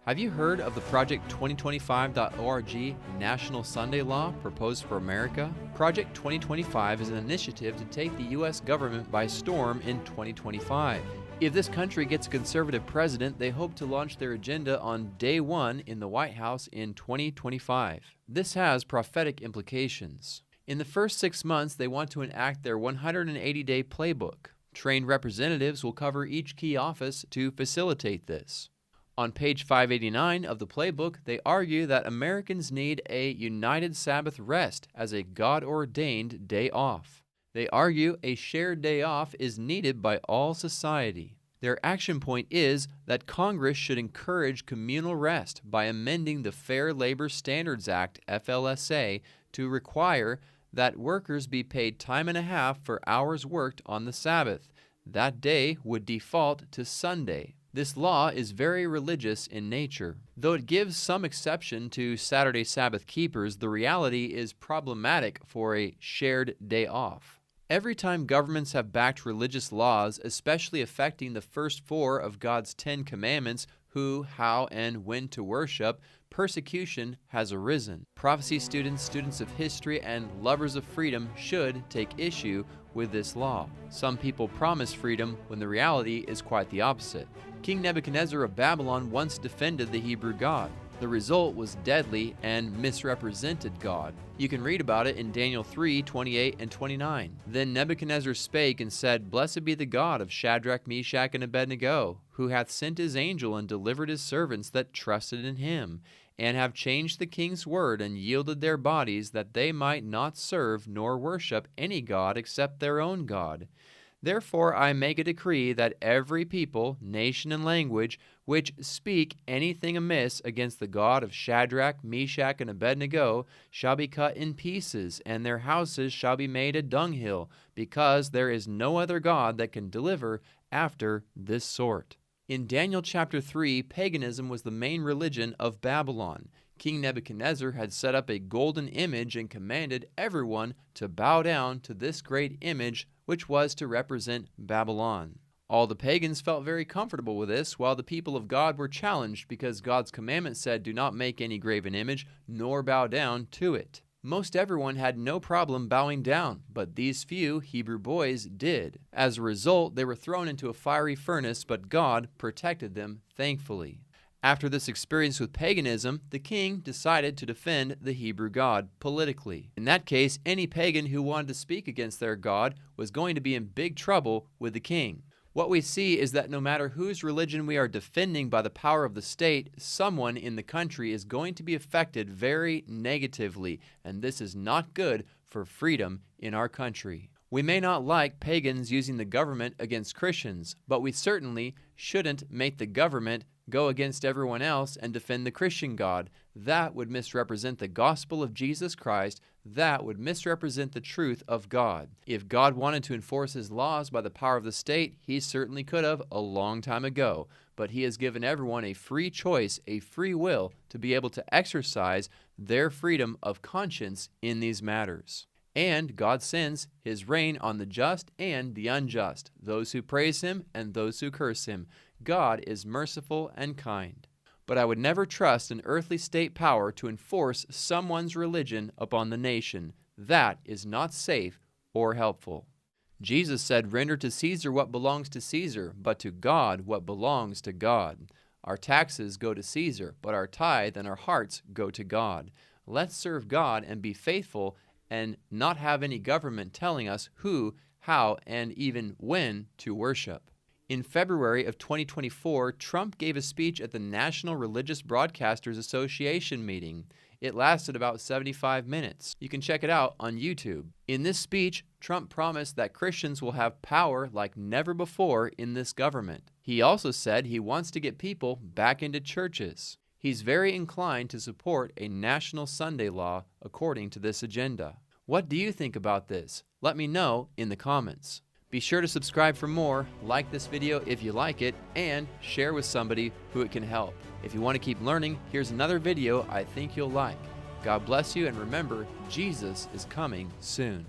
Have you heard of the Project2025.org National Sunday Law proposed for America? Project 2025 is an initiative to take the U.S. government by storm in 2025. If this country gets a conservative president, they hope to launch their agenda on day one in the White House in 2025. This has prophetic implications. In the first 6 months, they want to enact their 180-day playbook. Trained representatives will cover each key office to facilitate this. On page 589 of the playbook, they argue that Americans need a united Sabbath rest as a God-ordained day off. They argue a shared day off is needed by all society. Their action point is that Congress should encourage communal rest by amending the Fair Labor Standards Act, FLSA, to require that workers be paid time and a half for hours worked on the Sabbath. That day would default to Sunday. This law is very religious in nature. Though it gives some exception to Saturday Sabbath keepers, the reality is problematic for a shared day off. Every time governments have backed religious laws, especially affecting the first 4 of God's 10 commandments, who, how, and when to worship, persecution has arisen. Prophecy students, students of history, and lovers of freedom should take issue with this law. Some people promise freedom when the reality is quite the opposite. King Nebuchadnezzar of Babylon once defended the Hebrew God. The result was deadly and misrepresented God. You can read about it in Daniel 3:28 and 29. Then Nebuchadnezzar spake and said, Blessed be the God of Shadrach, Meshach, and Abednego, who hath sent his angel and delivered his servants that trusted in him, and have changed the king's word and yielded their bodies, that they might not serve nor worship any god except their own God. Therefore I make a decree that every people, nation, and language which speak anything amiss against the God of Shadrach, Meshach, and Abednego shall be cut in pieces, and their houses shall be made a dunghill, because there is no other God that can deliver after this sort. In Daniel chapter 3, paganism was the main religion of Babylon. King Nebuchadnezzar had set up a golden image and commanded everyone to bow down to this great image, which was to represent Babylon. All the pagans felt very comfortable with this, while the people of God were challenged because God's commandment said, do not make any graven image, nor bow down to it. Most everyone had no problem bowing down, but these few Hebrew boys did. As a result, they were thrown into a fiery furnace, but God protected them, thankfully. After this experience with paganism, the king decided to defend the Hebrew God politically. In that case, any pagan who wanted to speak against their God was going to be in big trouble with the king. What we see is that no matter whose religion we are defending by the power of the state, someone in the country is going to be affected very negatively, and this is not good for freedom in our country. We may not like pagans using the government against Christians, but we certainly shouldn't make the government go against everyone else and defend the Christian God. That would misrepresent the gospel of Jesus Christ. That would misrepresent the truth of God. If God wanted to enforce his laws by the power of the state, he certainly could have a long time ago. But he has given everyone a free choice, a free will to be able to exercise their freedom of conscience in these matters. And God sends his rain on the just and the unjust, those who praise him and those who curse him. God is merciful and kind. But I would never trust an earthly state power to enforce someone's religion upon the nation. That is not safe or helpful. Jesus said, Render to Caesar what belongs to Caesar, but to God what belongs to God. Our taxes go to Caesar, but our tithe and our hearts go to God. Let's serve God and be faithful and not have any government telling us who, how, and even when to worship. In February of 2024, Trump gave a speech at the National Religious Broadcasters Association meeting. It lasted about 75 minutes. You can check it out on YouTube. In this speech, Trump promised that Christians will have power like never before in this government. He also said he wants to get people back into churches. He's very inclined to support a national Sunday law according to this agenda. What do you think about this? Let me know in the comments. Be sure to subscribe for more, like this video if you like it, and share with somebody who it can help. If you want to keep learning, here's another video I think you'll like. God bless you, and remember, Jesus is coming soon.